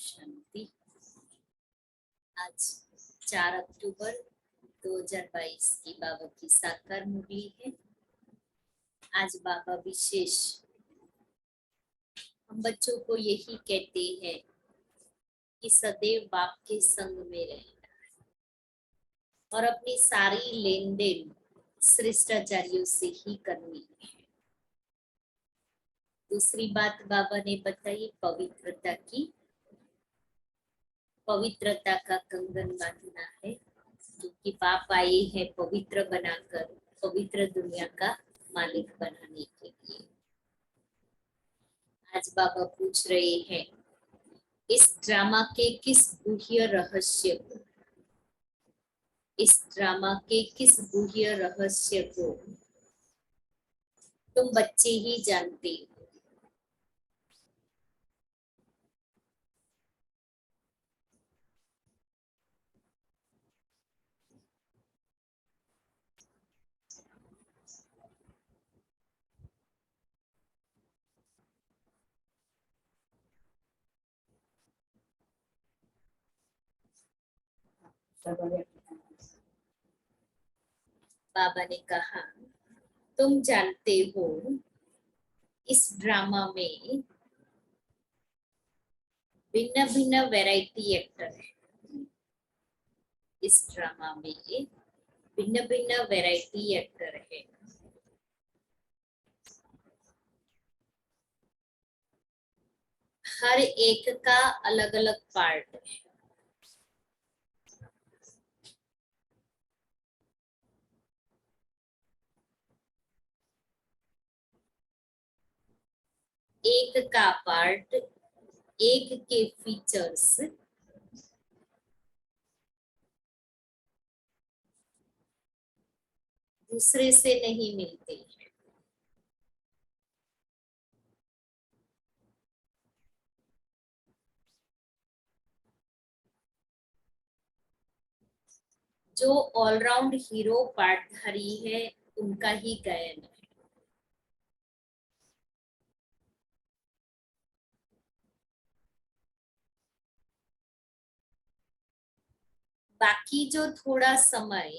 शांति। आज 4 अक्टूबर 2022 की बाबा की साकार मुरली है। आज बाबा विशेष हम बच्चों को यही कहते हैं कि सदैव बाप के संग में रहना और अपनी सारी लेन देन श्रेष्ठाचार्यों से ही करनी है। दूसरी बात बाबा ने बताई पवित्रता की। पवित्रता का कंगन बांधना है, क्योंकि बाप आए हैं पवित्र बनाकर पवित्र दुनिया का मालिक बनाने के लिए। आज बाबा पूछ रहे हैं इस ड्रामा के किस गुह्य रहस्य को, इस ड्रामा के किस गुह्य रहस्य को तुम बच्चे ही जानते हो। बाबा ने कहा तुम जानते हो इस ड्रामा में भिन्न भिन्न वैरायटी एक्टर है। इस ड्रामा में भिन्न भिन्न वैरायटी एक्टर है। हर एक का अलग अलग पार्ट है। एक का पार्ट, एक के फीचर्स दूसरे से नहीं मिलते हैं। जो ऑलराउंड हीरो पार्टधारी है उनका ही गायन है। बाकी जो थोड़ा समय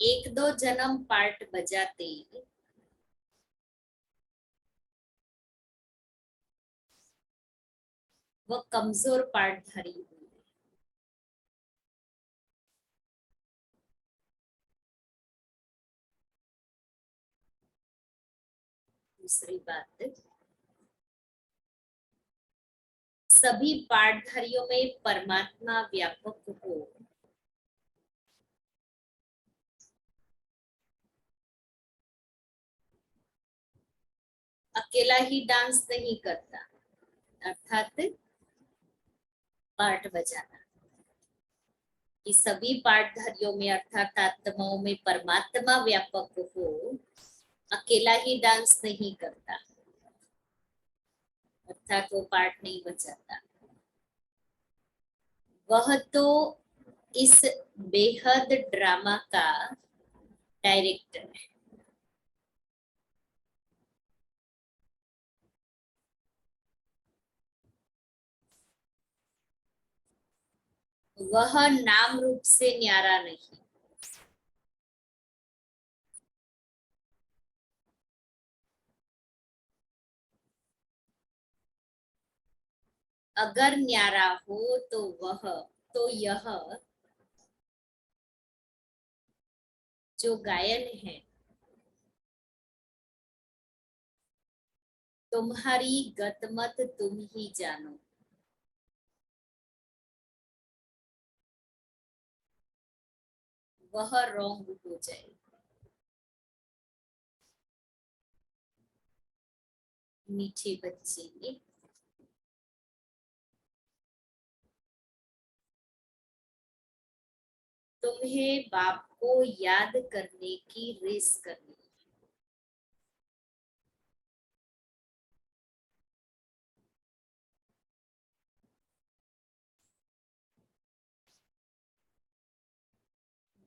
एक दो जन्म पार्ट बजाते वह कमजोर पार्टधारी हुई। दूसरी बात, सभी पार्टधारियों में परमात्मा व्यापक हो अकेला ही डांस नहीं करता, अर्थात पार्ट बजाना कि सभी पार्टधारियों में अर्थात आत्माओं में परमात्मा व्यापक हो अकेला ही डांस नहीं करता, अर्थात वो पार्ट नहीं बजाता। वह तो इस बेहद ड्रामा का डायरेक्टर है। वह नाम रूप से न्यारा नहीं। अगर न्यारा हो तो वह तो यह जो गायन है तुम्हारी गतमत तुम ही जानो। वह रॉन्ग हो जाए। मीठे बच्चे, तुम्हें बाप को याद करने की रेस करनी।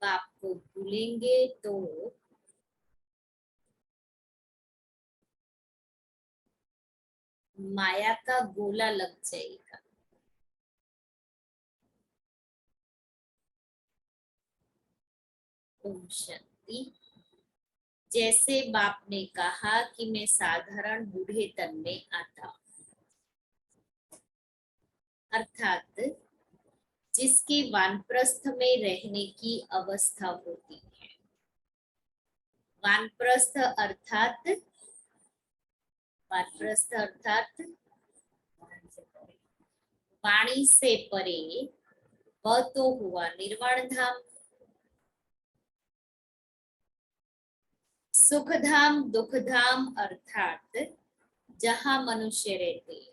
बाप को भूलेंगे तो माया का गोला लग जाएगा। ओम शांति। जैसे बाप ने कहा कि मैं साधारण बूढ़े तन में आता हूँ, अर्थात जिसके वानप्रस्थ में रहने की अवस्था होती है। वानप्रस्थ अर्थात वाणी से परे, वह तो हुआ निर्वाण धाम। सुख धाम दुख धाम अर्थात जहां मनुष्य रहते हैं।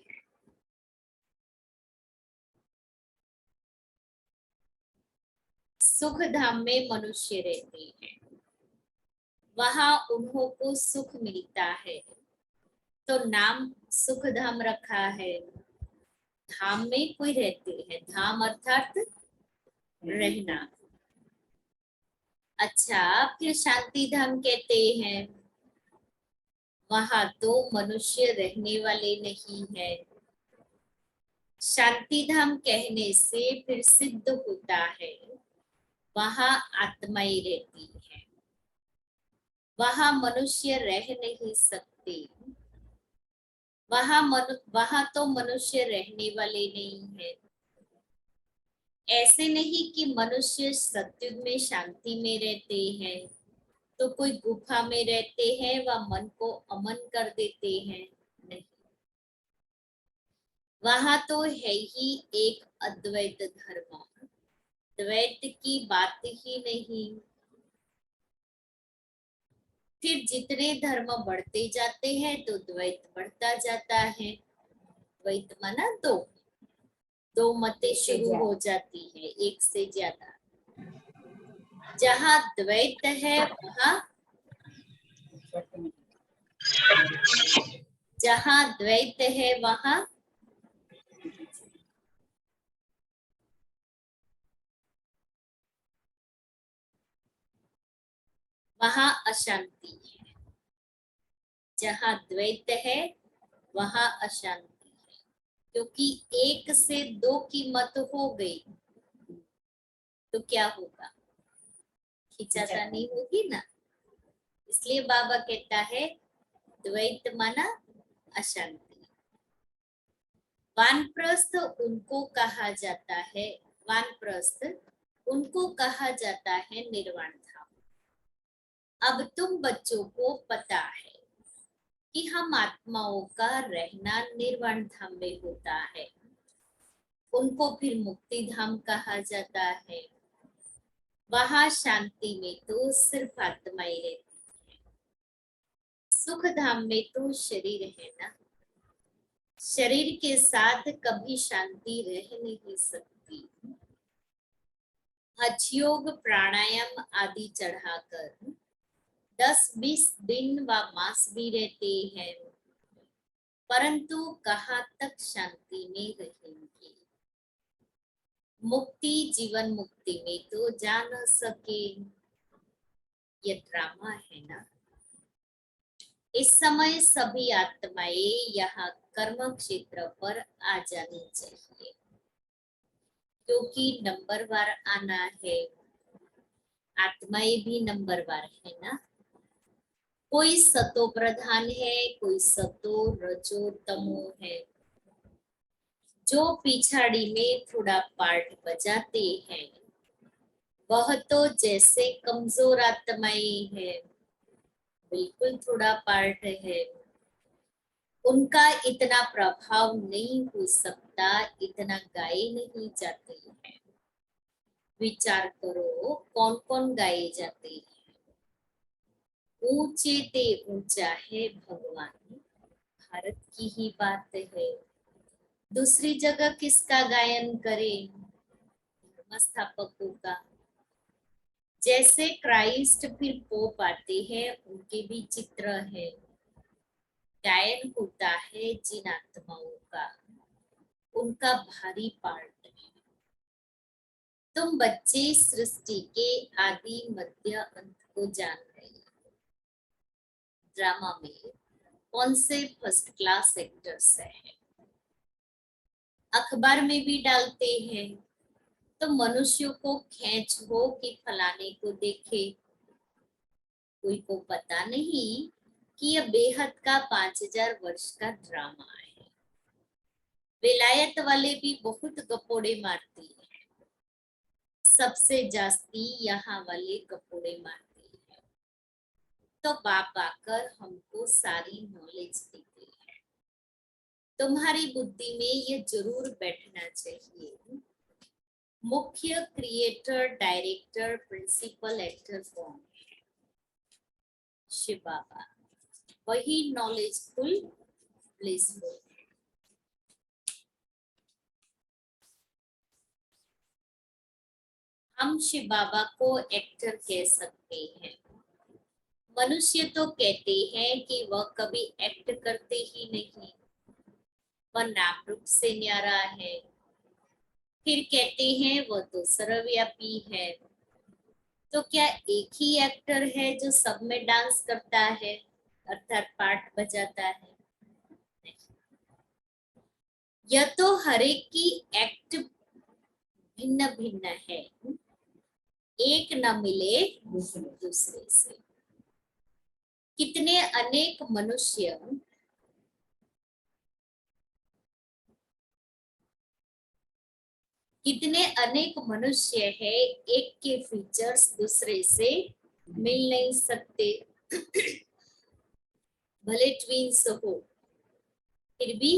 सुख धाम में मनुष्य रहते हैं, वहां उन्हों को सुख मिलता है, तो नाम सुख धाम रखा है। धाम में कोई रहते हैं, धाम अर्थात रहना। अच्छा, फिर शांति धाम कहते हैं, वहां तो मनुष्य रहने वाले नहीं है। शांति धाम कहने से फिर सिद्ध होता है वहां आत्माएं रहती है, वहां मनुष्य रह नहीं सकते। वहां तो मनुष्य रहने वाले नहीं है। ऐसे नहीं कि मनुष्य सत्युग में शांति में रहते हैं तो कोई गुफा में रहते हैं व मन को अमन कर देते हैं, नहीं। वहां तो है ही एक अद्वैत धर्म, द्वैत की बात ही नहीं। फिर जितने धर्म बढ़ते जाते हैं तो द्वैत बढ़ता जाता है। द्वैत माना दो मतें शुरू हो जाती है, एक से ज्यादा। जहाँ द्वैत है जहाँ द्वैत है वहां अशांति है। जहाँ द्वैत है वहां अशांति है, क्योंकि एक से दो की मत हो गई तो क्या होगा, खींचातानी होगी ना। इसलिए बाबा कहता है द्वैत माना अशांति। वानप्रस्थ उनको कहा जाता है, वानप्रस्थ उनको कहा जाता है निर्वाण धाम। अब तुम बच्चों को पता है कि हम आत्माओं का रहना निर्वाण धाम में होता है, उनको फिर मुक्ति धाम कहा जाता है। वहां शांति में तो सिर्फ आत्माएं रहती है। सुख धाम में तो शरीर है ना, शरीर के साथ कभी शांति रह नहीं सकती। हठ योग प्राणायाम आदि चढ़ाकर 10-20 दिन व मास भी रहते हैं, परंतु कहाँ तक शांति में रहेंगे। मुक्ति जीवन मुक्ति में तो जा न सके। ये ड्रामा है ना। इस समय सभी आत्माएं यहाँ कर्म क्षेत्र पर आ जानी चाहिए, क्योंकि नंबरवार आना है। आत्माएं भी नंबरवार है ना। कोई सतो प्रधान है, कोई सतो रजो तमो है। जो पिछाड़ी में थोड़ा पार्ट बजाते हैं वह तो जैसे कमजोर आत्माएं है, बिल्कुल थोड़ा पार्ट है। उनका इतना प्रभाव नहीं हो सकता, इतना गाए नहीं जाते हैं। विचार करो कौन कौन गाए जाते हैं। ऊंचे ते ऊंचा है भगवान, भारत की ही बात है। दूसरी जगह किसका गायन करें, धर्म स्थापकों का। जैसे क्राइस्ट फिर पोप आते हैं, उनके भी चित्र है। गायन होता है जिन आत्माओं का, उनका भारी पार्ट है। तुम बच्चे सृष्टि के आदि मध्य अंत को जान रहे हो। ड्रामा में कौन से फर्स्ट क्लास एक्टर्स हैं, अखबार में भी डालते हैं। तो मनुष्यों को खेच हो कि फलाने को देखे, कोई को पता नहीं कि यह बेहद का 5000 वर्ष का ड्रामा है। विलायत वाले भी बहुत गपोड़े मारते हैं, सबसे जास्ती यहाँ वाले गपोड़े मारते हैं। तो बाप आकर हमको सारी नॉलेज देते हैं। तुम्हारी बुद्धि में ये जरूर बैठना चाहिए, मुख्य क्रिएटर, डायरेक्टर, प्रिंसिपल एक्टर कौन है? शिव बाबा, वही नॉलेजफुल, ब्लिसफुल। हम शिव बाबा को एक्टर कह सकते हैं। मनुष्य तो कहते हैं कि वह कभी एक्ट करते ही नहीं, वह नाम रूप से न्यारा है। फिर कहते हैं वह तो सर्वव्यापी है। तो क्या एक ही एक्टर है जो सब में डांस करता है, अर्थात पार्ट बजाता है? यह तो हर एक की एक्ट भिन्न भिन्न है, एक न मिले दूसरे से। कितने अनेक मनुष्य है, एक के फीचर्स दूसरे से मिल नहीं सकते। भले ट्विंस हो फिर भी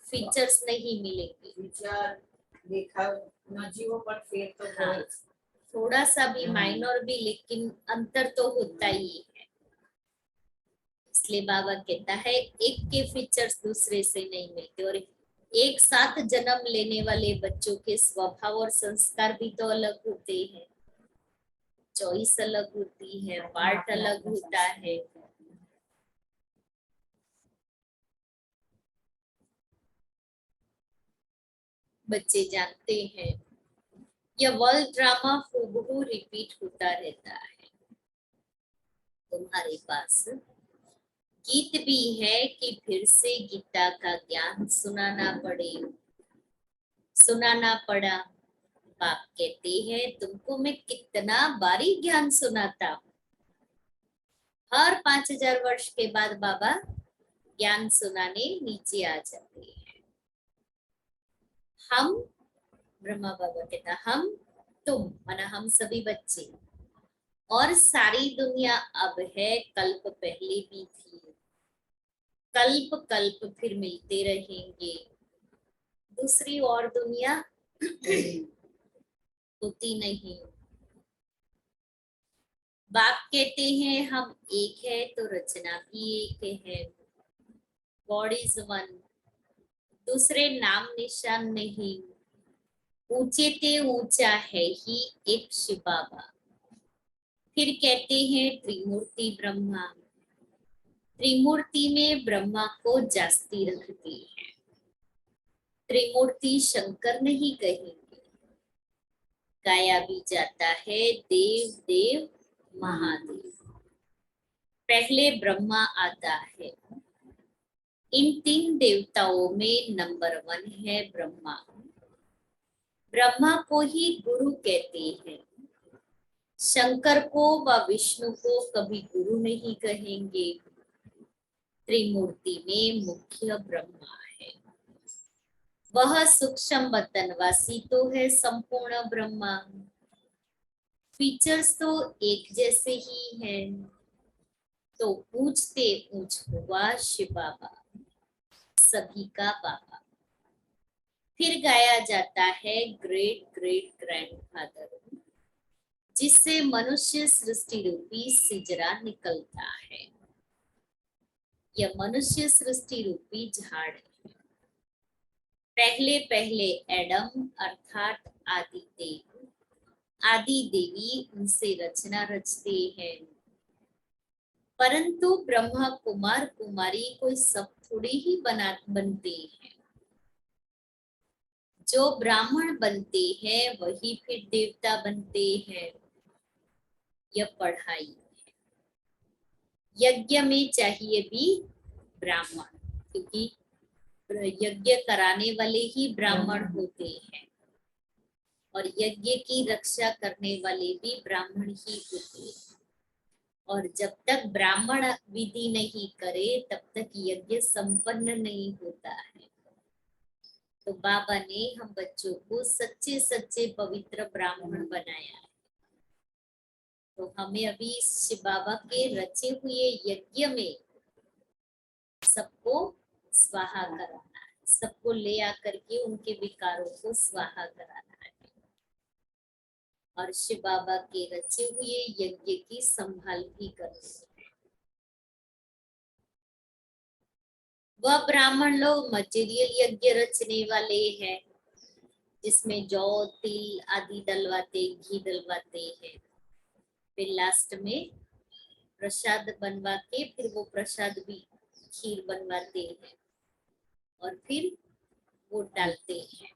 फीचर्स नहीं मिलेंगे। विचार देखा नजीवों पर फिर तो हाँ, थोड़ा सा भी माइनर भी, लेकिन अंतर तो होता ही है। इसलिए बाबा कहता है एक के फीचर्स दूसरे से नहीं मिलते, और एक साथ जन्म लेने वाले बच्चों के स्वभाव और संस्कार भी तो अलग होते हैं, चॉइस अलग होती है, पार्ट अलग होता है। बच्चे जानते हैं यह वर्ल्ड ड्रामा हूबहू रिपीट होता रहता है। तुम्हारे पास गीत भी है कि फिर से गीता का ज्ञान सुनाना पड़ा। बाप कहते हैं तुमको मैं कितना बारी ज्ञान सुनाता हूँ। हर 5000 वर्ष के बाद बाबा ज्ञान सुनाने नीचे आ जाते हैं। हम, ब्रह्मा बाबा कहता हम, तुम माना हम सभी बच्चे, और सारी दुनिया अब है, कल्प पहले भी थी, कल्प कल्प फिर मिलते रहेंगे। दूसरी और दुनिया होती नहीं। बाप कहते हैं हम एक है तो रचना भी एक है, गॉड इज वन, दूसरे नाम निशान नहीं। ऊंचे ते ऊंचा है ही एक शिव बाबा। फिर कहते हैं त्रिमूर्ति ब्रह्मा, त्रिमूर्ति में ब्रह्मा को जास्ती रखती है। त्रिमूर्ति शंकर नहीं कहेंगे, गाया भी जाता है देव देव महादेव। पहले ब्रह्मा आता है। इन 3 देवताओं में नंबर 1 है ब्रह्मा। ब्रह्मा को ही गुरु कहते हैं। शंकर को व विष्णु को कभी गुरु नहीं कहेंगे। त्रिमूर्ति में मुख्य ब्रह्मा है, वह सूक्ष्म वतनवासी तो है संपूर्ण ब्रह्मा। फीचर्स तो एक जैसे ही हैं। तो ऊंचते ऊंच हुआ शिव बाबा, सभी का बाबा। फिर गाया जाता है ग्रेट ग्रेट ग्रैंडफादर, जिससे मनुष्य सृष्टि रूपी सिजरा निकलता है। यह मनुष्य सृष्टि रूपी झाड़ है। पहले पहले एडम अर्थात आदि देव, आदि देवी उनसे रचना रचते हैं। परंतु ब्रह्मा कुमार कुमारी कोई सब थोड़ी ही बनते हैं। जो ब्राह्मण बनते हैं वही फिर देवता बनते हैं। यह पढ़ाई है। यज्ञ में चाहिए भी ब्राह्मण, क्योंकि यज्ञ कराने वाले ही ब्राह्मण होते हैं और यज्ञ की रक्षा करने वाले भी ब्राह्मण ही होते हैं। और जब तक ब्राह्मण विधि नहीं करे तब तक यज्ञ संपन्न नहीं होता है। तो बाबा ने हम बच्चों को सच्चे सच्चे पवित्र ब्राह्मण बनाया है। तो हमें अभी शिव बाबा के रचे हुए यज्ञ में सबको स्वाहा कराना है, सबको ले आकर के उनके विकारों को स्वाहा कराना है और शिव बाबा के रचे हुए यज्ञ की संभाल भी करनी है। वह ब्राह्मण लोग मटेरियल यज्ञ रचने वाले हैं, जिसमें जौ तिल आदि डलवाते, घी डलवाते हैं, फिर लास्ट में प्रसाद बनवा के फिर वो प्रसाद भी खीर बनवाते हैं और फिर वो डालते हैं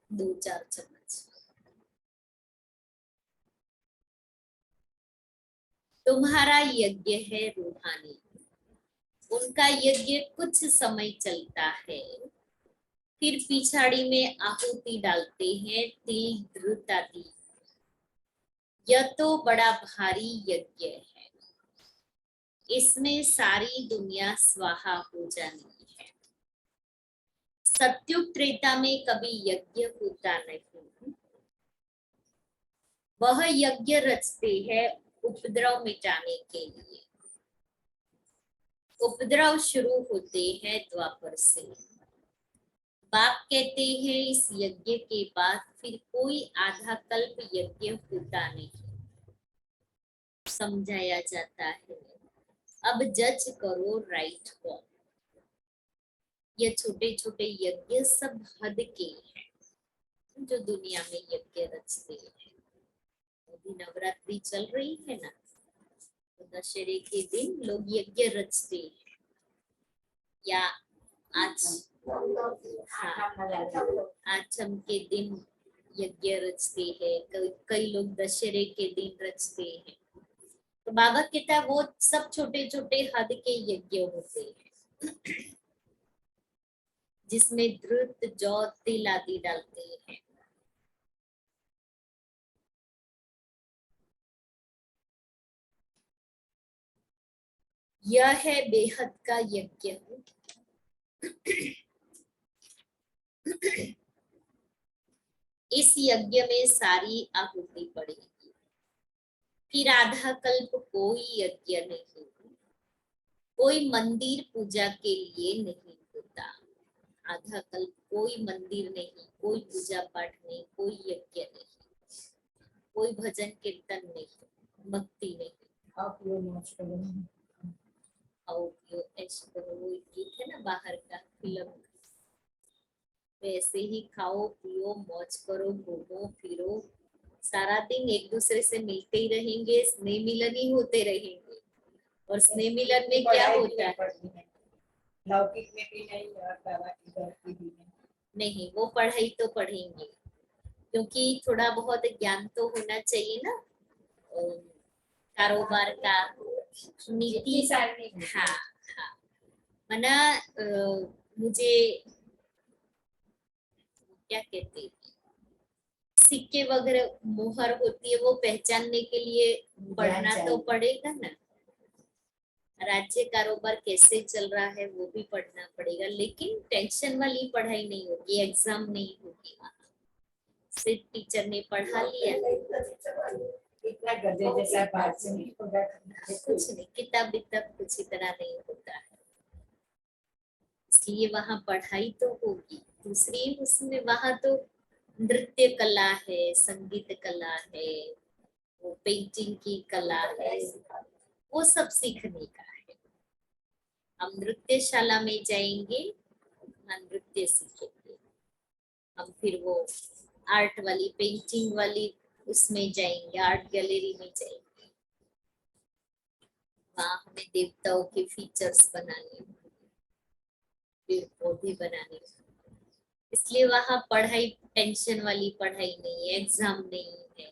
2-4 चम्मच। तुम्हारा यज्ञ है रूहानी, उनका यज्ञ कुछ समय चलता है, फिर पिछाड़ी में आहुति डालते हैं तिल धृत आदि। यह तो बड़ा भारी यज्ञ है, इसमें सारी दुनिया स्वाहा हो जानी है। सत्युग त्रेता में कभी यज्ञ होता नहीं, वह यज्ञ रचते हैं उपद्रव मिटाने के लिए। उपद्रव शुरू होते हैं द्वापर से। बाप कहते हैं इस यज्ञ के बाद फिर कोई आधा कल्प यज्ञ होता नहीं। समझाया जाता है अब जज करो राइट को। ये छोटे छोटे यज्ञ सब हद के हैं जो दुनिया में यज्ञ रचते हैं। अभी नवरात्रि चल रही है ना, तो दशहरे के दिन लोग यज्ञ रचते हैं या आज आचम के दिन यज्ञ रचते हैं, कई लोग दशहरे के दिन रचते हैं। तो बाबा कहता है वो सब छोटे छोटे हद के यज्ञ होते हैं जिसमें धृत जौ तिल आदि डालते हैं। यह है बेहद का यज्ञ। इस यज्ञ में सारी आहुति पड़ेगी, फिर आधा कल्प कोई यज्ञ नहीं, कोई मंदिर पूजा के लिए नहीं होता। आधा कल्प कोई मंदिर नहीं, कोई पूजा पाठ नहीं, कोई यज्ञ नहीं, कोई भजन कीर्तन नहीं, भक्ति नहीं। खाओ पियो ऐश करो, वो एक गीत है ना बाहर का फिल्म, वैसे ही खाओ पियो मौज करो, घूमो फिरो, सारा दिन एक दूसरे से मिलते ही रहेंगे, स्नेह मिलन ही होते रहेंगे। और स्नेह मिलन में क्या होता है? लौकिक में भी नहीं और बाबा की घर की भी नहीं, वो पढ़ाई तो पढ़ेंगे क्योंकि थोड़ा बहुत ज्ञान तो होना चाहिए ना, कारोबार का, नीति। हाँ हाँ, मना मुझे क्या कहते हैं, सिक्के वगैरह मोहर होती है, वो पहचानने के लिए पढ़ना तो पड़ेगा ना। राज्य कारोबार कैसे चल रहा है वो भी पढ़ना पड़ेगा, लेकिन टेंशन वाली पढ़ाई नहीं होगी, एग्जाम नहीं होगी वहाँ। सिर्फ टीचर ने पढ़ा लिया, इतना गधे जैसा बात से नहीं होगा, कुछ नहीं, किताब विताब कुछ इतना नहीं होता है, इसलिए वहाँ पढ़ाई तो होगी। दूसरी उसमें वहाँ तो नृत्य कला है, संगीत कला है, वो पेंटिंग की कला है, वो सब सीखने का है। हम नृत्यशाला में जाएंगे, हम नृत्य सीखेंगे, हम फिर वो आर्ट वाली पेंटिंग वाली उसमें जाएंगे, आर्ट गैलरी में जाएंगे, वहाँ हमें देवताओं के फीचर्स बनाने, पेड़ पौधे बनाने, इसलिए वहाँ पढ़ाई टेंशन वाली पढ़ाई नहीं है, एग्जाम नहीं है।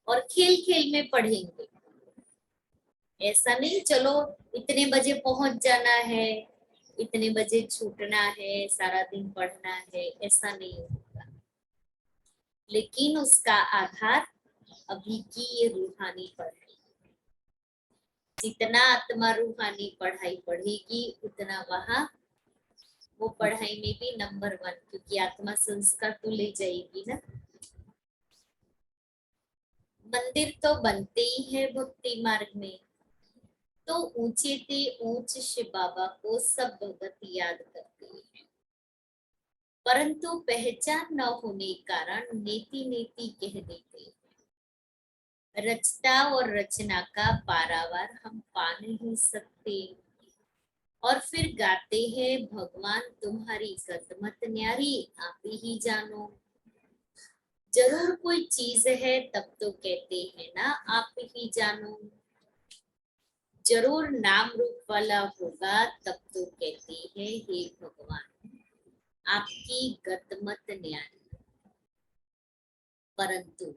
और खेल खेल में पढ़ेंगे, ऐसा नहीं चलो इतने बजे पहुंच जाना है इतने बजे छूटना है, सारा दिन पढ़ना है, ऐसा नहीं होगा। लेकिन उसका आधार अभी की ये रूहानी पढ़ाई। जितना आत्मा रूहानी पढ़ाई पढ़ेगी उतना वहां वो पढ़ाई में भी नंबर 1, क्योंकि आत्मा संस्कार तो ले जाएगी ना। मंदिर तो बनते ही है भक्ति मार्ग में, तो ऊंचे ते ऊंच शिव बाबा को सब भगत याद करते हैं, परंतु पहचान न होने कारण नेति नेति कह देते हैं। रचता और रचना का पारावार हम पा नहीं सकते, और फिर गाते हैं भगवान तुम्हारी कदमत न्यारी आप ही जानो। जरूर कोई चीज है तब तो कहते हैं ना आप ही जानो। जरूर नाम रूप वाला होगा तब तो कहते हैं हे भगवान आपकी गतमत न्यारी। परंतु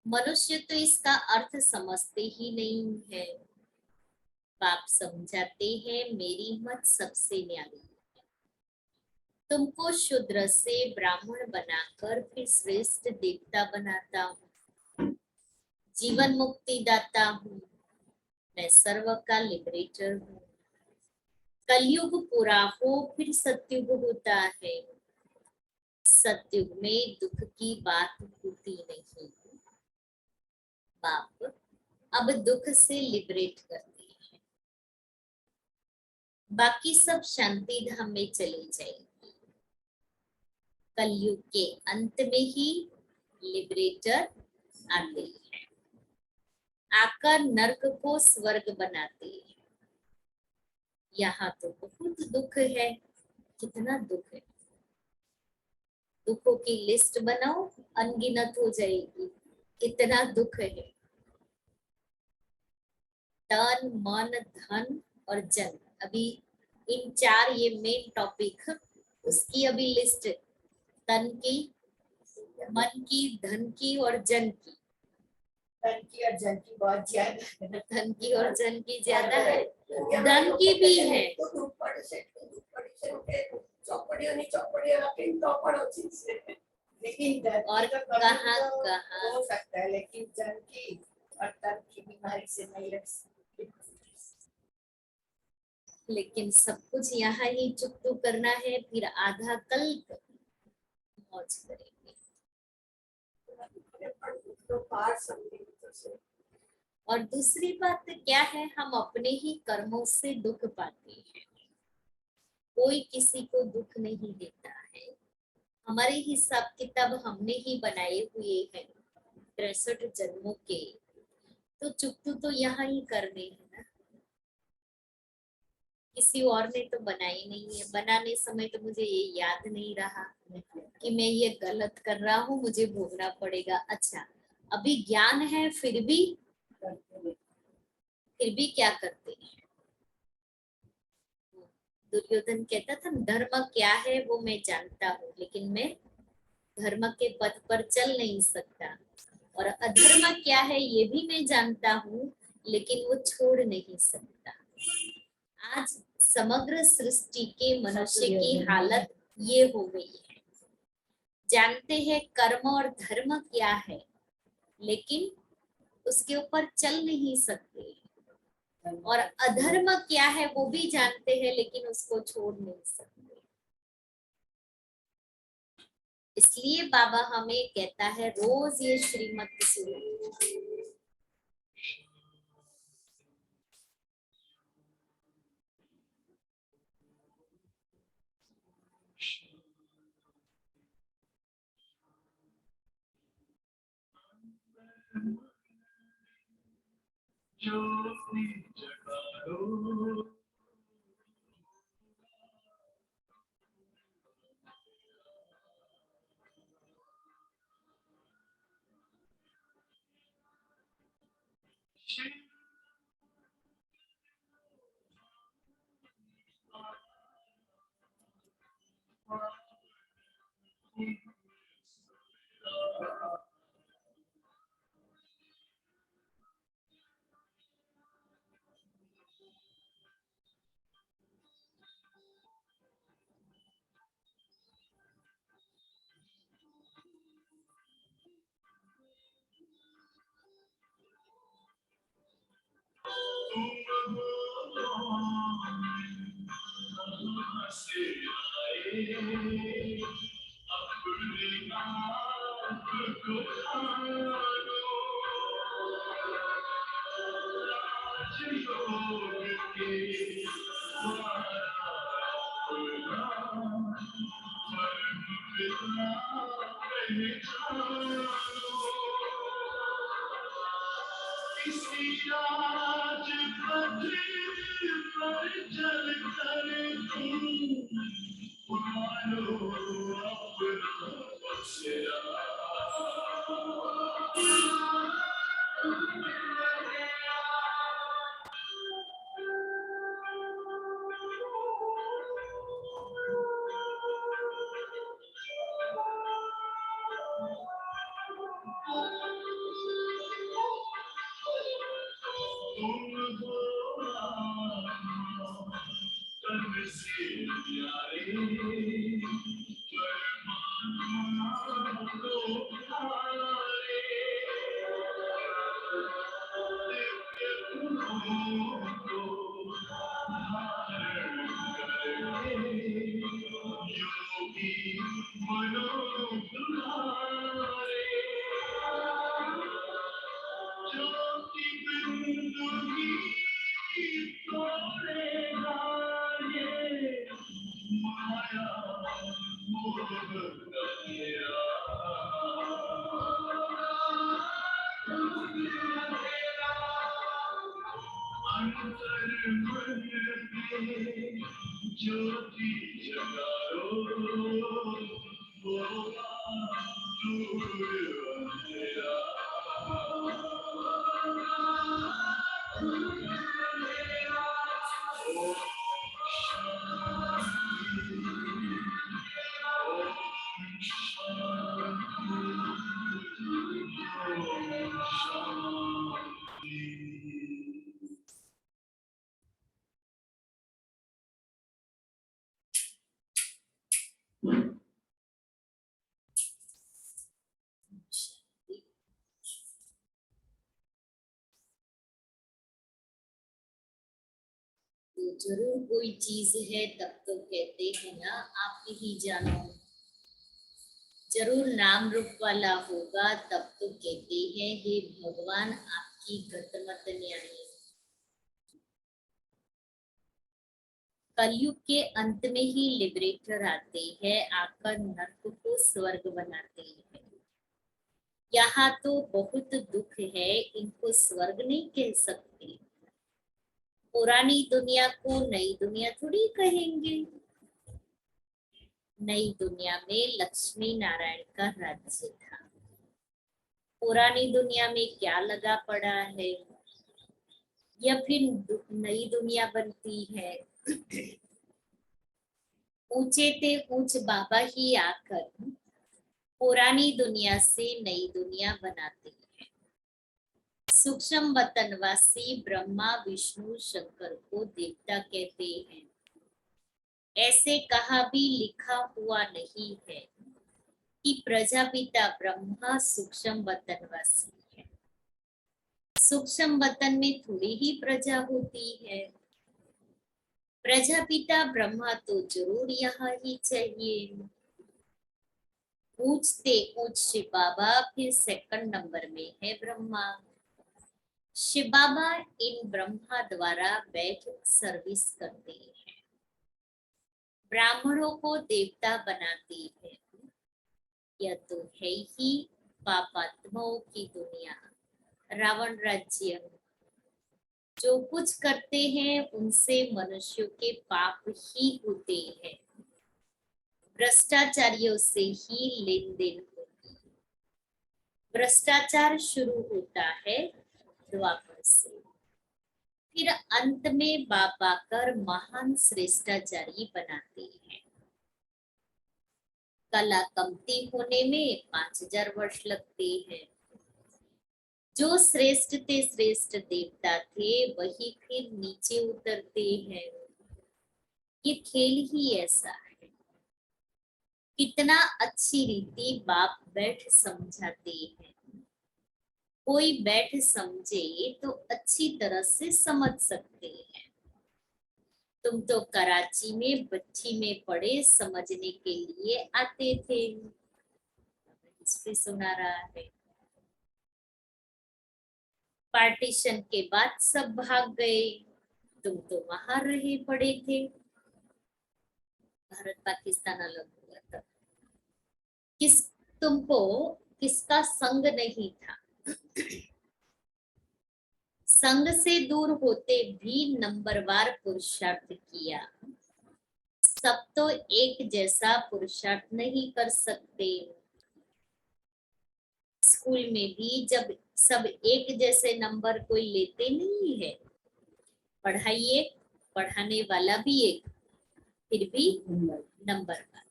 मनुष्य तो इसका अर्थ समझते ही नहीं है। बाप समझाते हैं मेरी मत सबसे न्यारी। तुमको शूद्र से ब्राह्मण बनाकर फिर श्रेष्ठ देवता बनाता हूँ। जीवन मुक्ति दाता हूँ, मैं सर्व का लिबरेटर हूँ। कलयुग पूरा हो फिर सतयुग होता है। सतयुग में दुख की बात होती नहीं। बाप अब दुख से लिबरेट करते हैं, बाकी सब शांति धाम में चले जाएंगे। कलयुग के अंत में ही लिबरेटर आते हैं, आकर नर्क को स्वर्ग बनाते हैं। यहाँ तो बहुत दुख है, कितना दुख है। दुखों की लिस्ट बनाओ, अनगिनत हो जाएगी, इतना दुख है। तन मन धन और जन, अभी इन 4 ये मेन टॉपिक, उसकी अभी लिस्ट तन की, मन की, धन की और जन की। धन की और जन की बहुत ज्यादा है। धन की और जन की ज्यादा है, धन की भी है। लेकिन धन और की तो कहाँ कभी तो कहाँ हो सकता है, लेकिन जन की और तन की बीमारी से नहीं लग सकती। लेकिन सब कुछ यहाँ ही चुकतू करना है, फिर आधा कल मौज करेंगे। तो पार समझेंगे तो सही। और दूसरी बात क्या है, हम अपने ही कर्मों से दुख पाते हैं, कोई किसी को दुख नहीं देता है। हमारे हिसाब किताब हमने ही बनाए हुए हैं 63 जन्मों के, तो चुकतू तो यहाँ ही करने हैं ना। किसी और ने तो बनाई नहीं है। बनाने समय तो मुझे ये याद नहीं रहा कि मैं ये गलत कर रहा हूँ, मुझे भोगना पड़ेगा। अच्छा, अभी ज्ञान है फिर भी क्या करते हैं। दुर्योधन कहता था धर्म क्या है वो मैं जानता हूँ, लेकिन मैं धर्म के पथ पर चल नहीं सकता, और अधर्म क्या है ये भी मैं जानता हूँ, लेकिन वो छोड़ नहीं सकता। आज समग्र सृष्टि के मनुष्य की हालत ये हो गई है। जानते हैं कर्म और धर्म क्या है, लेकिन उसके ऊपर चल नहीं सकते। और अधर्म क्या है वो भी जानते हैं, लेकिन उसको छोड़ नहीं सकते। इसलिए बाबा हमें कहता है रोज ये श्रीमत सुनो। तो जरूर कोई चीज है तब तो कहते हैं ना आप ही जानो, जरूर नाम रूप वाला होगा तब तो कहते हैं हे भगवान आपकी गत मत न्यायी। कलयुग के अंत में ही लिबरेटर आते हैं, आकर नर्क को स्वर्ग बनाते हैं। यहाँ तो बहुत दुख है, इनको स्वर्ग नहीं कह सकते। पुरानी दुनिया को नई दुनिया थोड़ी कहेंगे। नई दुनिया में लक्ष्मी नारायण का राज्य था। पुरानी दुनिया में क्या लगा पड़ा है, या फिर नई दुनिया बनती है। ऊंचे ते ऊंच बाबा ही आकर पुरानी दुनिया से नई दुनिया बनाते हैं। सूक्ष्म वतनवासी ब्रह्मा विष्णु शंकर को देवता कहते हैं। ऐसे कहा भी लिखा हुआ नहीं है कि प्रजापिता ब्रह्मा सूक्ष्म वतनवासी है। सूक्ष्म वतन में थोड़ी ही प्रजा होती है। प्रजापिता ब्रह्मा तो जरूर यहाँ ही चाहिए। पूछते ऊंच शिव बाबा, फिर सेकंड नंबर में है ब्रह्मा। शिव बाबा इन ब्रह्मा द्वारा बैठ सर्विस करते हैं, ब्राह्मणों को देवता बनाते हैं। यह तो है ही पापात्माओं की दुनिया, रावण राज्य। जो कुछ करते हैं उनसे मनुष्यों के पाप ही होते हैं। भ्रष्टाचारियों से ही लेन देन होती है। भ्रष्टाचार शुरू होता है द्वापर से, फिर अंत में बाप आकर महान श्रेष्ठाचारी बनाते हैं। कला कमती होने में 5000 वर्ष लगते हैं। जो श्रेष्ठ ते श्रेष्ठ देवता थे वही फिर नीचे उतरते हैं। ये खेल ही ऐसा है। कितना अच्छी रीति बाप बैठ समझाते हैं। कोई बैठ समझे तो अच्छी तरह से समझ सकते हैं। तुम तो कराची में बच्ची में पढ़े, समझने के लिए आते थे। हिस्ट्री सुना रहा है। पार्टीशन के बाद सब भाग गए, तुम तो वहां रहे पड़े थे। भारत पाकिस्तान अलग हुआ तब किस तुमको किसका संग नहीं था। संग से दूर होते भी नंबरवार पुरुषार्थ किया। सब तो एक जैसा पुरुषार्थ नहीं कर सकते। स्कूल में भी जब सब एक जैसे नंबर कोई लेते नहीं है। पढ़ाई एक, पढ़ाने वाला भी एक, फिर भी नंबर का।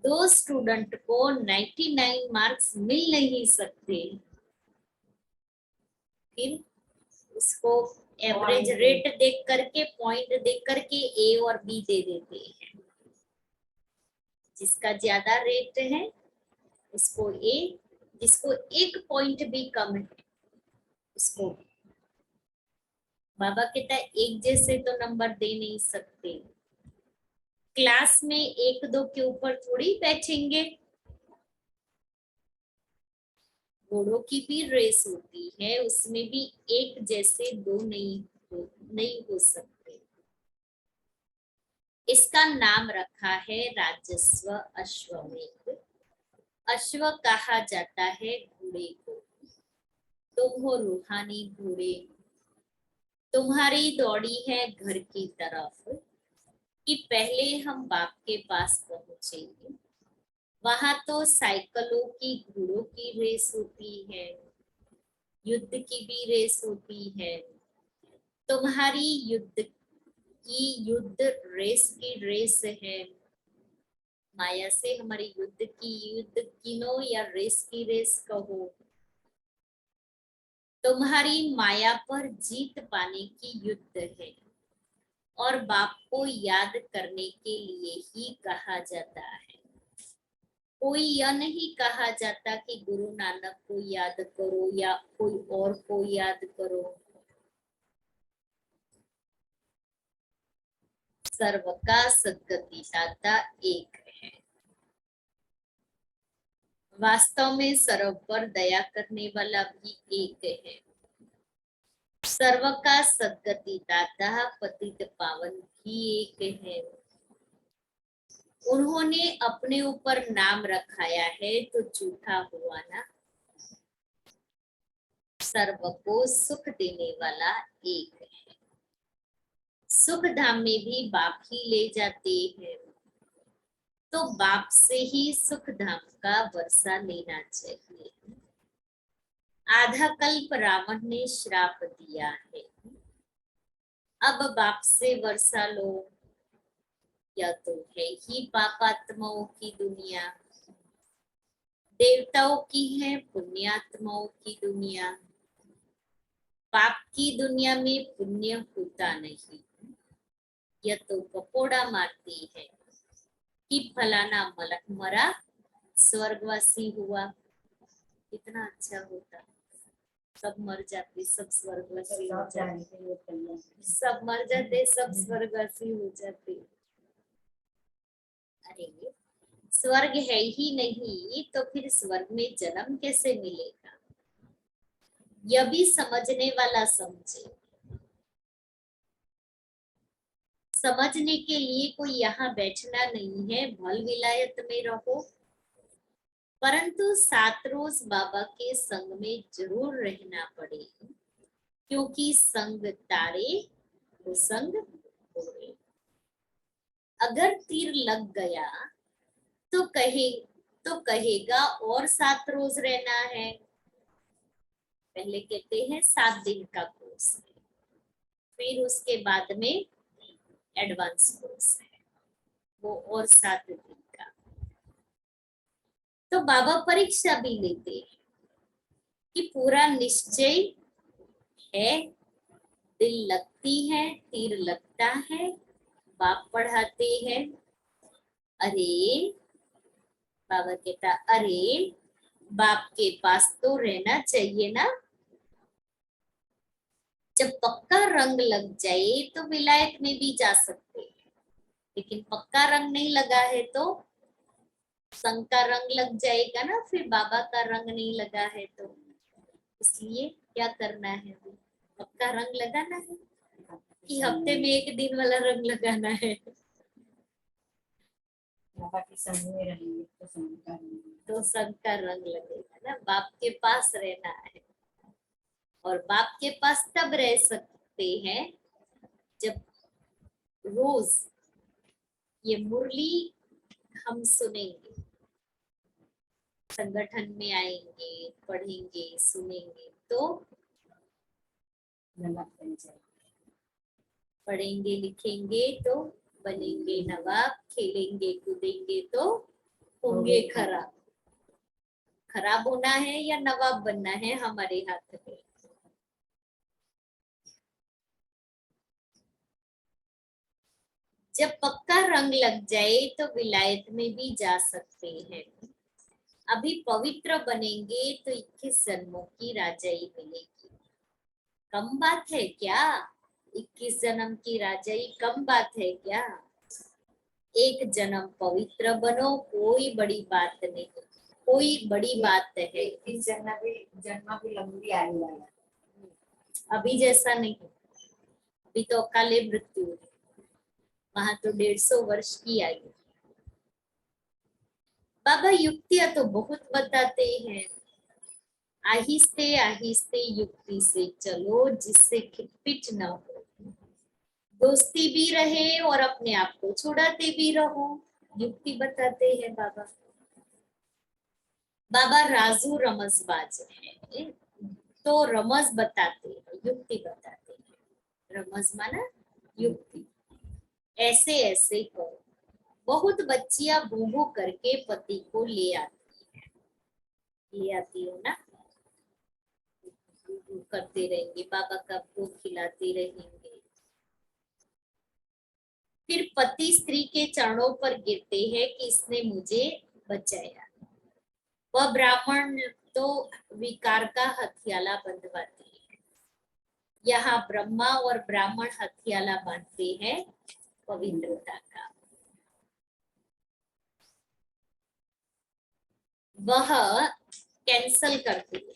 दो स्टूडेंट को 99 मार्क्स मिल नहीं सकते, फिर उसको एवरेज रेट देख करके, पॉइंट देख करके ए और बी दे देते हैं। जिसका ज्यादा रेट है उसको ए, जिसको एक पॉइंट भी कम है उसको B। बाबा कहता है एक जैसे तो नंबर दे नहीं सकते। क्लास में एक दो के ऊपर थोड़ी बैठेंगे। घोड़ों की भी रेस होती है, उसमें भी एक जैसे दो नहीं हो सकते। इसका नाम रखा है राजस्व अश्वमेध। अश्व कहा जाता है घोड़े को। तुम हो रूहानी घोड़े, तुम्हारी दौड़ी है घर की तरफ कि पहले हम बाप के पास पहुंचेंगे। वहां तो साइकिलों की, घोड़ों की रेस होती है, युद्ध की भी रेस होती है। तुम्हारी युद्ध रेस की रेस है। माया से हमारी युद्ध गिनो या रेस की रेस कहो। तुम्हारी माया पर जीत पाने की युद्ध है, और बाप को याद करने के लिए ही कहा जाता है। कोई यह नहीं कहा जाता कि गुरु नानक को याद करो या कोई और को याद करो। सर्व का सद्गति दाता एक है। वास्तव में सर्व पर दया करने वाला भी एक है। सर्व का सद्गति दाता पतित पावन भी एक है। उन्होंने अपने ऊपर नाम रखाया है तो झूठा हुआ ना। सर्व को सुख देने वाला एक है। सुख धाम में भी बाप ही ले जाते हैं, तो बाप से ही सुख धाम का वर्षा लेना चाहिए। आधा कल्प रावण ने श्राप दिया है, अब बाप से वर्षा लो। यह तो है ही पापात्माओं की दुनिया, देवताओं की है पुण्यात्माओं की दुनिया। पाप की दुनिया में पुण्य होता नहीं। यह तो पकोड़ा मारती है कि फलाना मरा स्वर्गवासी हुआ, कितना अच्छा होता। सब मर जाते, सब स्वर्गवासी हो जाते, सब मर जाते, सब स्वर्गवासी हो जाते। अरे स्वर्ग है ही नहीं तो फिर स्वर्ग में जन्म कैसे मिलेगा। यह भी समझने वाला समझे। समझने के लिए कोई यहाँ बैठना नहीं है, भल विलायत में रहो, परंतु 7 रोज बाबा के संग में जरूर रहना पड़ेगा, क्योंकि संग तारे तो संग होए। अगर तीर लग गया तो कहेगा और 7 रोज रहना है। पहले कहते हैं 7 दिन का कोर्स है, फिर उसके बाद में एडवांस कोर्स है, वो और 7 दिन का। तो बाबा परीक्षा भी लेते हैं कि पूरा निश्चय है, दिल लगती है, तीर लगता है, बाप पढ़ाते हैं। अरे बाबा कहता अरे बाप के पास तो रहना चाहिए ना। जब पक्का रंग लग जाए तो विलायत में भी जा सकते हैं, लेकिन पक्का रंग नहीं लगा है तो संग का रंग लग जाएगा ना, फिर बाबा का रंग नहीं लगा है तो इसलिए क्या करना है, पक्का रंग लगाना है कि हफ्ते में एक दिन वाला रंग लगाना है। बाबा के संग में रहेंगे तो संग का तो संग का रंग लगेगा ना, बाप के पास रहना है। और बाप के पास तब रह सकते हैं जब रोज ये मुरली हम सुनेंगे, संगठन में आएंगे, पढ़ेंगे, सुनेंगे तो नमक बन जाए। पढ़ेंगे लिखेंगे तो बनेंगे नवाब, खेलेंगे कूदेंगे तो होंगे खराब। खराब होना है या नवाब बनना है हमारे हाथ में। जब पक्का रंग लग जाए तो विलायत में भी जा सकते हैं। अभी पवित्र बनेंगे तो 21 जन्मों की राजाई मिलेगी। कम बात है क्या? 21 जन्म की राजाई कम बात है क्या? एक जन्म पवित्र बनो, कोई बड़ी बात नहीं, कोई बड़ी बात है। इस जन्म भी लंबी आयु वाला। अभी जैसा नहीं, अभी तो अकाले मृत्यु है, वहां तो 150 वर्ष की आयु। बाबा युक्तियां तो बहुत बताते हैं, आहिस्ते आहिस्ते युक्ति से चलो जिससे खिटपिट न हो, दोस्ती भी रहे और अपने आप को छुड़ाते भी रहो। युक्ति बताते हैं बाबा। बाबा राजू रमजबाज है तो रमज बताते हैं, युक्ति बताते हैं। रमज माना युक्ति। ऐसे ऐसे करो। बहुत बच्चियां बूबू करके पति को ले आती हो ना, करते रहेंगे, बाबा का भोग खिलाते रहेंगे। फिर पति स्त्री के चरणों पर गिरते हैं कि इसने मुझे बचाया। वह ब्राह्मण तो विकार का हथियाला बंधवाते हैं। यहाँ ब्रह्मा और ब्राह्मण हथियाला बांधते हैं पवित्रता का। वह कैंसल करते हैं।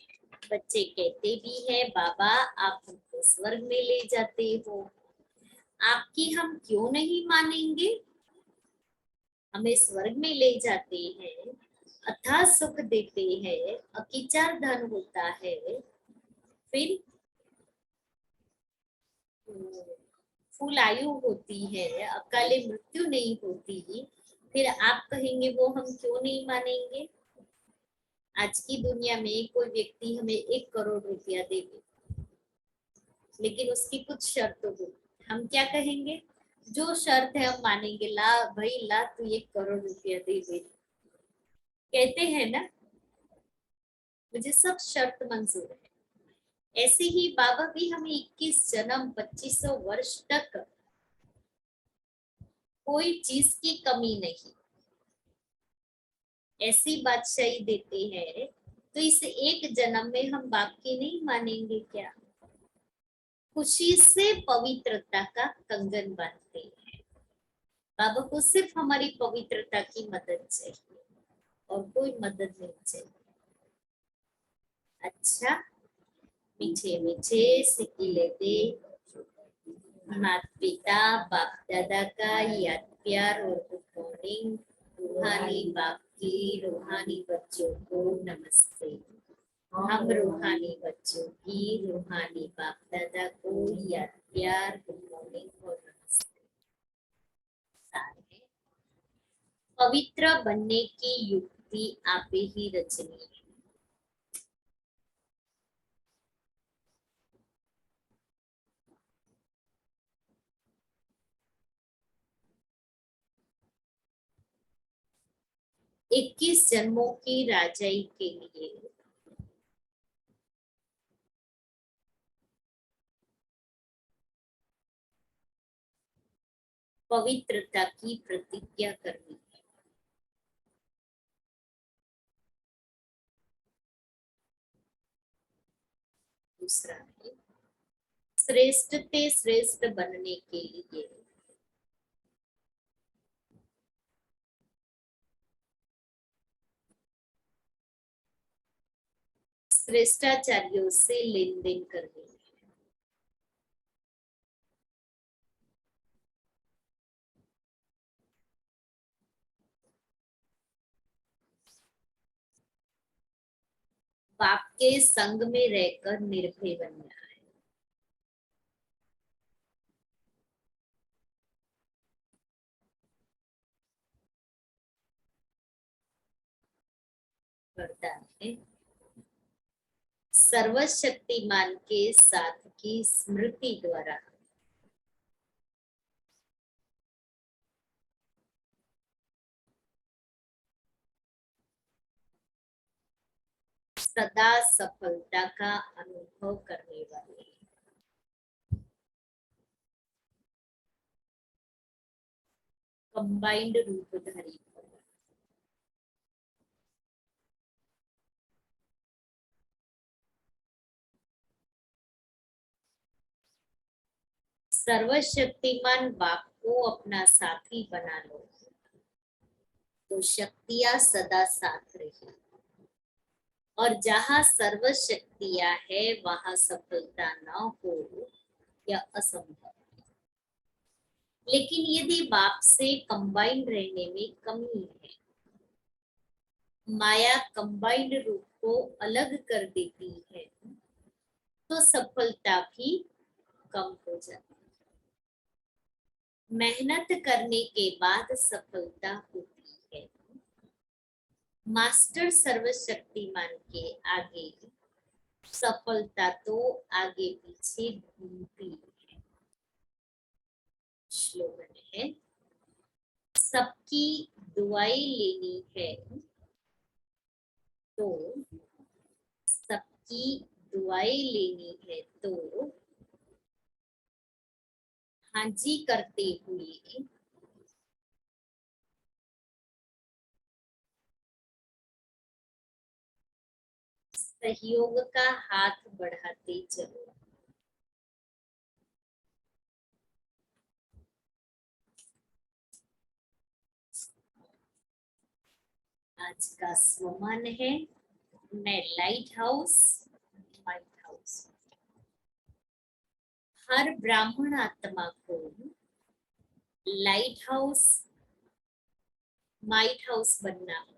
बच्चे कहते भी हैं बाबा आप हमको स्वर्ग में ले जाते हो, आपकी हम क्यों नहीं मानेंगे? हमें स्वर्ग में ले जाते हैं, अथाह सुख देते हैं, अकिचार धन होता है, फिर फुल आयु होती है, अकाले मृत्यु नहीं होती, फिर आप कहेंगे वो हम क्यों नहीं मानेंगे? आज की दुनिया में कोई व्यक्ति हमें 1 करोड़ रुपया दे दे, लेकिन उसकी कुछ शर्त हो, हम क्या कहेंगे? जो शर्त है हम मानेंगे, ला भाई ला तू 1 करोड़ रुपया दे दे, कहते हैं ना, मुझे सब शर्त मंजूर है। ऐसे ही बाबा भी हमें 21 जन्म 2500 वर्ष तक कोई चीज की कमी नहीं, ऐसी बादशाही देते हैं, तो इस एक जन्म में हम बाप की नहीं मानेंगे क्या? खुशी से पवित्रता का कंगन बांधते हैं। बाबा को सिर्फ हमारी पवित्रता की मदद चाहिए और कोई मदद नहीं चाहिए। अच्छा, मीठे मीठे सिक्के दे माता पिता बाप दादा का याद प्यार और गुड मॉर्निंग। रूहानी बाप की रूहानी बच्चों को नमस्ते। हम रूहानी बच्चों की रूहानी बाप दादा को याद प्यार गुड मॉर्निंग और नमस्ते। पवित्र बनने की युक्ति आप ही रचनी है। इक्कीस जन्मों की राजाई के लिए पवित्रता की प्रतिज्ञा करनी है। दूसरा है श्रेष्ठ ते श्रेष्ठ बनने के लिए श्रेष्ठाचार्यों से लेन देन करनी है। बाप के संग में रहकर निर्भय बनना है। वरदान है सर्वशक्तिमान के साथ की स्मृति द्वारा सदा सफलता का अनुभव करने वाले कंबाइंड रूपधारी सर्वशक्तिमान बाप को अपना साथी बना लो तो शक्तियां सदा साथ रही, और जहां सर्वशक्तियां है वहां सफलता न हो या असंभव। लेकिन यदि बाप से कंबाइंड रहने में कमी है, माया कंबाइंड रूप को अलग कर देती है, तो सफलता भी कम हो जाती है। मेहनत करने के बाद सफलता होती है। मास्टर सर्वशक्तिमान के आगे सफलता तो आगे पीछे घूमती है। स्लोगन है सबकी दुआई लेनी है तो सबकी दुआई लेनी है तो हाँ जी करते हुए सहयोग का हाथ बढ़ाते चलो। आज का स्वमान है मैं लाइट हाउस माइट हाउस। हर ब्राह्मण आत्मा को लाइट हाउस माइट हाउस बनना पड़े।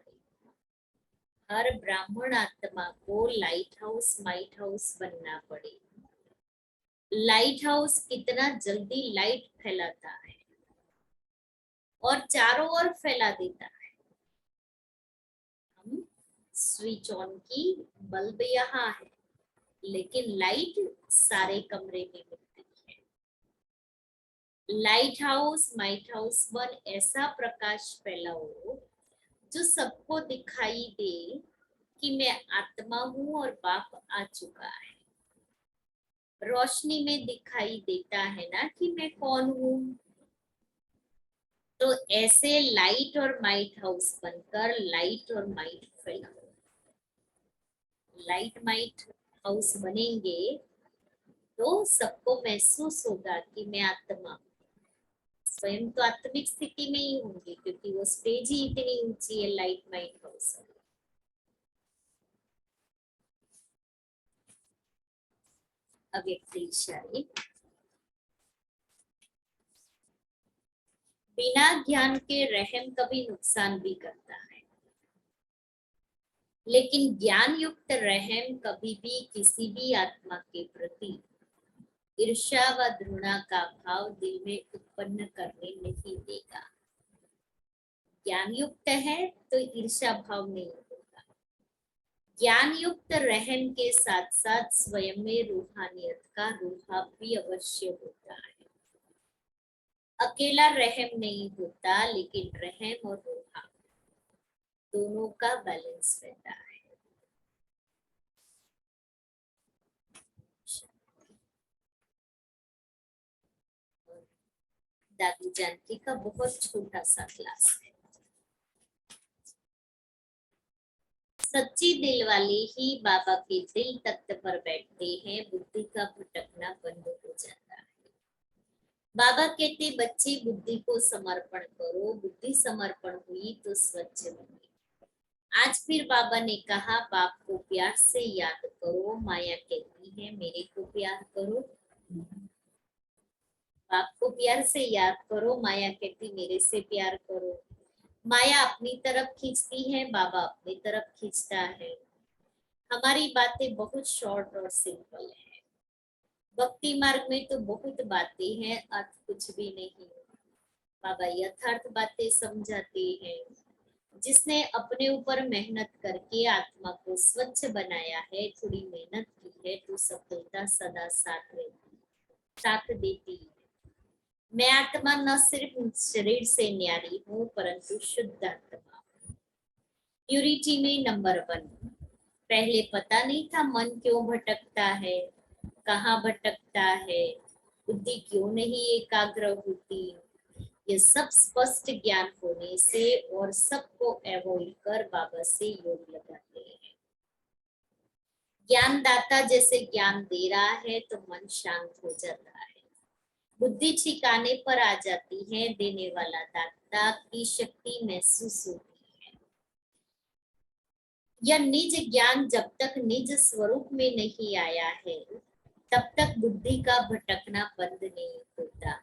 हर ब्राह्मण आत्मा को लाइट हाउस माइट हाउस बनना पड़े। लाइट हाउस कितना जल्दी लाइट फैलाता है और चारों ओर फैला देता है। हम स्विच ऑन की बल्ब यहाँ है, लेकिन लाइट सारे कमरे में मिलती है। लाइट हाउस माइट हाउस बन ऐसा प्रकाश फैलाओ जो सबको दिखाई दे कि मैं आत्मा हूं और बाप आ चुका है। रोशनी में दिखाई देता है ना कि मैं कौन हूं। तो ऐसे लाइट और माइट हाउस बनकर लाइट और माइट फैलाओ। लाइट माइट हाउस बनेंगे तो सबको महसूस होगा कि मैं आत्मा हूं। स्वयं तो आत्मिक स्थिति में ही होंगे क्योंकि वो स्टेज ही इतनी ऊंची है लाइट माइट हाउस। अव्यक्त इशारे बिना ज्ञान के रहम कभी नुकसान भी करता है, लेकिन ज्ञान युक्त रहम कभी भी किसी भी आत्मा के प्रति ईर्ष्या व घृणा का भाव दिल में उत्पन्न करने नहीं देगा। ज्ञान युक्त है तो ईर्ष्या भाव नहीं होगा। ज्ञान युक्त रहम के साथ साथ स्वयं में रूहानियत का रूहाब भी अवश्य होता है। अकेला रहम नहीं होता, लेकिन रहम और रूहा दोनों का बैलेंस रहता है। दादी जानकी का बहुत छोटा सा क्लास है। सच्ची दिल वाले ही बाबा के दिल तख्त पर बैठते हैं, बुद्धि का भटकना बंद हो जाता है। बाबा कहते बच्चे बुद्धि को समर्पण करो, बुद्धि समर्पण हुई तो स्वच्छ बनी। आज फिर बाबा ने कहा बाप को प्यार से याद करो। माया कहती है मेरे को प्यार करो, बाप को प्यार से याद करो। माया कहती मेरे से प्यार करो। माया अपनी तरफ खींचती है, बाबा अपनी तरफ खींचता है। हमारी बातें बहुत शॉर्ट और सिंपल है। भक्ति मार्ग में तो बहुत बातें हैं, अर्थ कुछ भी नहीं। बाबा यथार्थ बातें समझाते हैं। जिसने अपने ऊपर मेहनत करके आत्मा को स्वच्छ बनाया है, थोड़ी मेहनत की है, तो सफलता सदा साथ देती है। मैं आत्मा न सिर्फ शरीर से न्यारी हूँ, परंतु शुद्ध आत्मा। प्यूरिटी में नंबर 1। पहले पता नहीं था मन क्यों भटकता है, कहाँ भटकता है, बुद्धि क्यों नहीं एकाग्र होती। ये सब स्पष्ट ज्ञान होने से और सबको अवॉइड कर बाबा से योग लगाते हैं। ज्ञानदाता जैसे ज्ञान दे रहा है तो मन शांत हो जाता है, बुद्धि ठिकाने पर आ जाती है, देने वाला दाता की शक्ति महसूस होती है। यह निज ज्ञान जब तक निज स्वरूप में नहीं आया है, तब तक बुद्धि का भटकना बंद नहीं होता।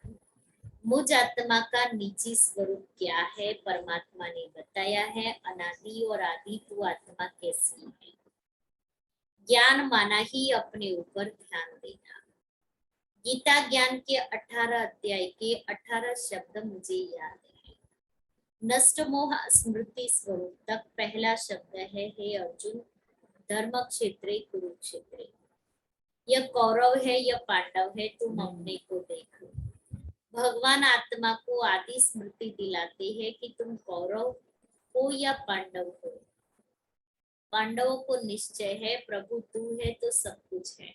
मुझ आत्मा का निजी स्वरूप क्या है, परमात्मा ने बताया है। अनादि और आदि तू आत्मा कैसी है। ज्ञान माना ही अपने ऊपर ध्यान देना। गीता ज्ञान के 18 अध्याय के 18 शब्द मुझे याद है। नष्ट मोह स्मृति स्वरूप तक पहला शब्द है, हे अर्जुन धर्म क्षेत्रे कुरुक्षेत्रे। यह कौरव है, यह पांडव है, तुम अपने को देखो। भगवान आत्मा को आदि स्मृति दिलाते हैं कि तुम कौरव हो या पांडव हो। पांडवों को निश्चय है प्रभु तू है तो सब कुछ है,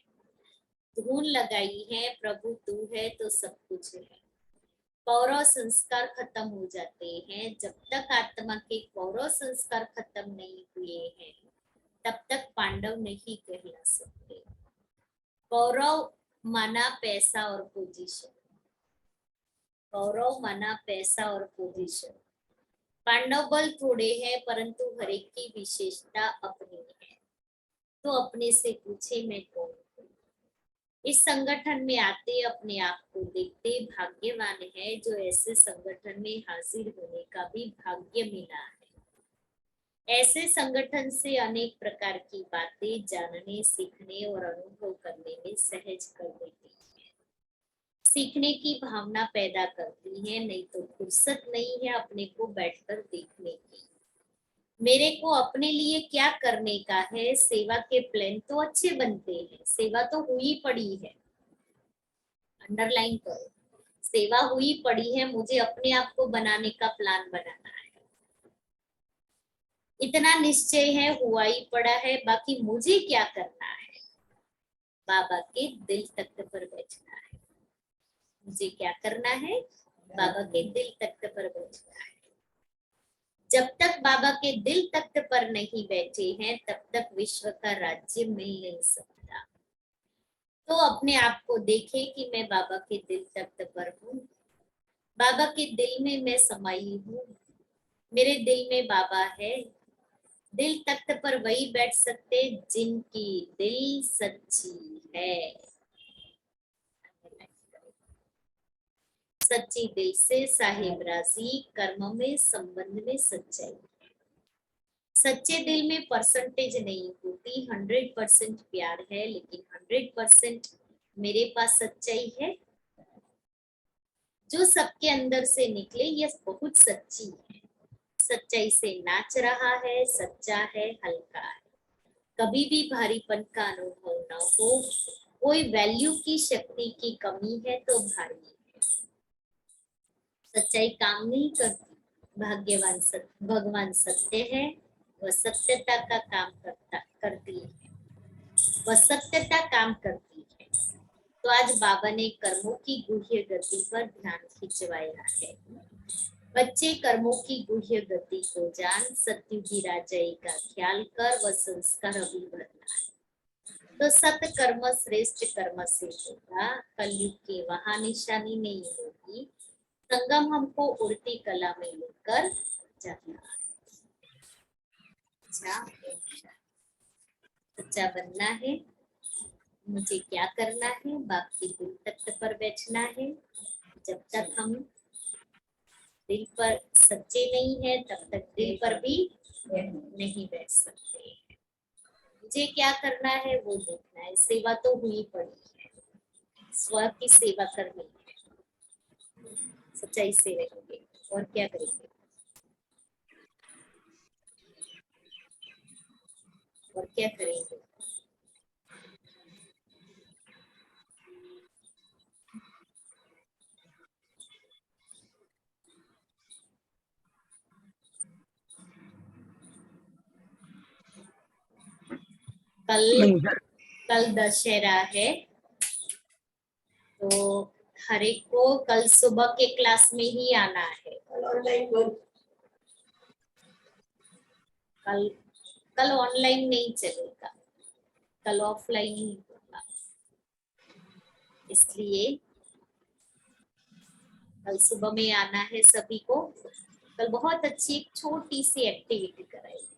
धून लगाई है प्रभु तू है तो सब कुछ है। कौरव संस्कार खत्म हो जाते हैं। जब तक आत्मा के कौरव संस्कार खत्म नहीं हुए हैं, तब तक पांडव नहीं कहला सकते। कौरव माना पैसा और पोजीशन, कौरव माना पैसा और पोजीशन। पांडव बल थोड़े हैं, परंतु हर एक की विशेषता अपनी है। तो अपने से पूछे मैं कौन हूँ। इस संगठन में आते अपने आप को देखते भाग्यवान है, जो ऐसे संगठन में हाजिर होने का भी भाग्य मिला है। ऐसे संगठन से अनेक प्रकार की बातें जानने, सीखने और अनुभव करने में सहज कर देती है। सीखने की भावना पैदा करती है, नहीं तो फुर्सत नहीं है अपने को बैठकर देखने की। मेरे को अपने लिए क्या करने का है। सेवा के प्लान तो अच्छे बनते हैं, सेवा तो हुई पड़ी है, अंडरलाइन करो, सेवा हुई पड़ी है, मुझे अपने आप को बनाने का प्लान बनाना है। इतना निश्चय है, हुआ ही पड़ा है, बाकी मुझे क्या करना है। बाबा के दिल तख्त पर बैठना है। मुझे क्या करना है, बाबा के दिल तख्त पर बैठना है। जब तक बाबा के दिल तख्त पर नहीं बैठे हैं, तब तक विश्व का राज्य मिल नहीं सकता। तो अपने आप को देखे कि मैं बाबा के दिल तख्त पर हूँ, बाबा के दिल में मैं समाई हूँ, मेरे दिल में बाबा है। दिल तख्त पर वही बैठ सकते जिनकी दिल सच्ची है। सच्ची दिल से साहिब राजी, कर्म में संबंध में सच्चाई। सच्चे दिल में परसेंटेज नहीं होती, 100% प्यार है, लेकिन 100% मेरे पास सच्चाई है जो सबके अंदर से निकले। यह बहुत सच्ची है, सच्चाई से नाच रहा है, सच्चा है, हल्का है। कभी भी भारीपन का अनुभव न हो। कोई वैल्यू की शक्ति की कमी है तो भारी है। सच्चाई काम नहीं करती। भाग्यवान भगवान सत्य है, वह सत्यता का काम करती है, वह सत्यता काम करती है। तो आज बाबा ने कर्मों की गुह्य गति पर ध्यान खिंचवाया है। बच्चे कर्मों की गुह्य गति को जान, सत्युगी राजाई का ख्याल कर, वह संस्कार अभी भरना है। तो सत कर्म श्रेष्ठ कर्म से होगा, कलयुग के वहां निशानी नहीं होगी। संगम हमको उड़ती कला में लेकर जाना है। सच्चा बनना है। मुझे क्या करना है? बाप के दिल तख्त पर बैठना है। जब तक हम दिल पर सच्चे नहीं है, तब तक दिल पर भी नहीं बैठ सकते। मुझे क्या करना है वो देखना है। सेवा तो हुई पड़ी है, स्व की सेवा करनी है। सच्चाई से रहेंगे और क्या करेंगे? और क्या करेंगे? कल दशहरा है, तो हर एक को कल सुबह के क्लास में ही आना है। कल ऑनलाइन नहीं चलेगा, कल ऑफलाइन ही होगा। इसलिए कल सुबह में आना है सभी को। कल बहुत अच्छी एक छोटी सी एक्टिविटी कराएंगे।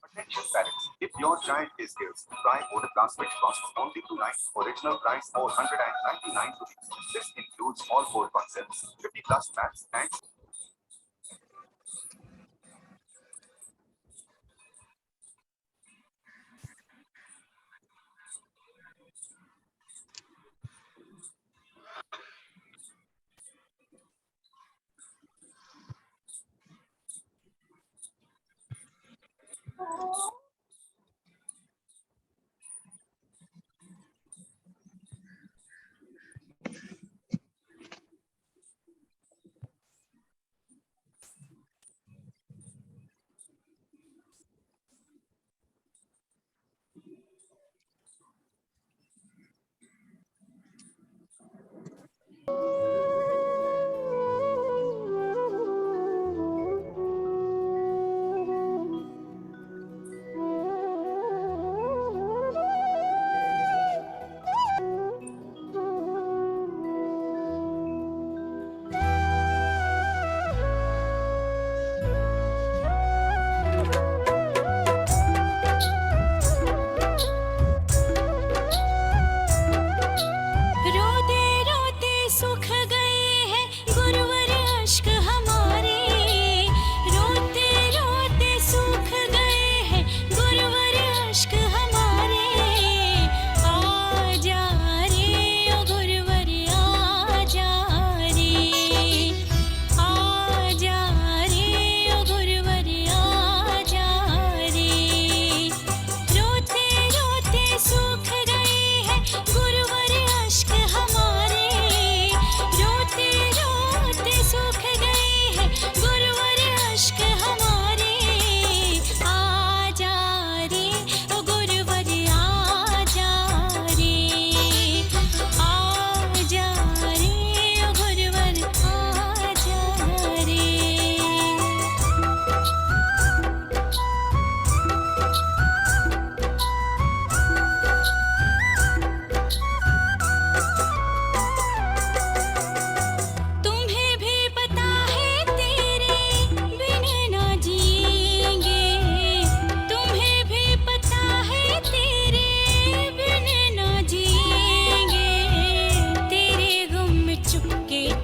Attention parents, if your child is ill, try Vodacast which costs only $2.99. Original price 499 rupees. This includes all 4 concepts, 50 plus maths and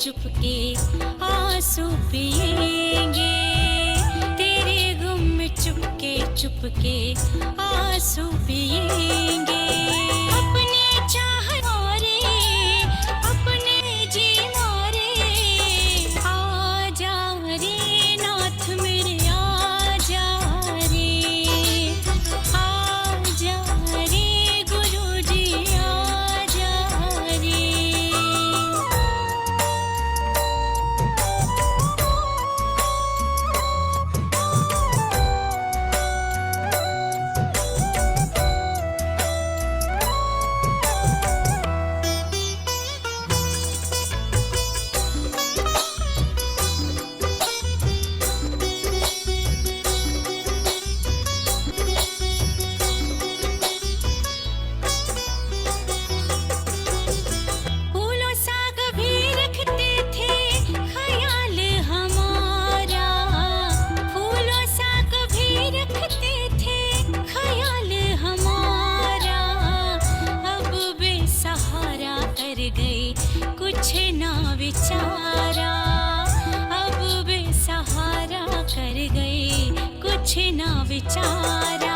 चुपके आंसू पिएंगे, तेरे गुम में चुपके चुपके आंसू पिएंगे। अपने चाह मारे, अपने जी मारे, आ जा रे नाथ मेरे आ कुछ ना विचारा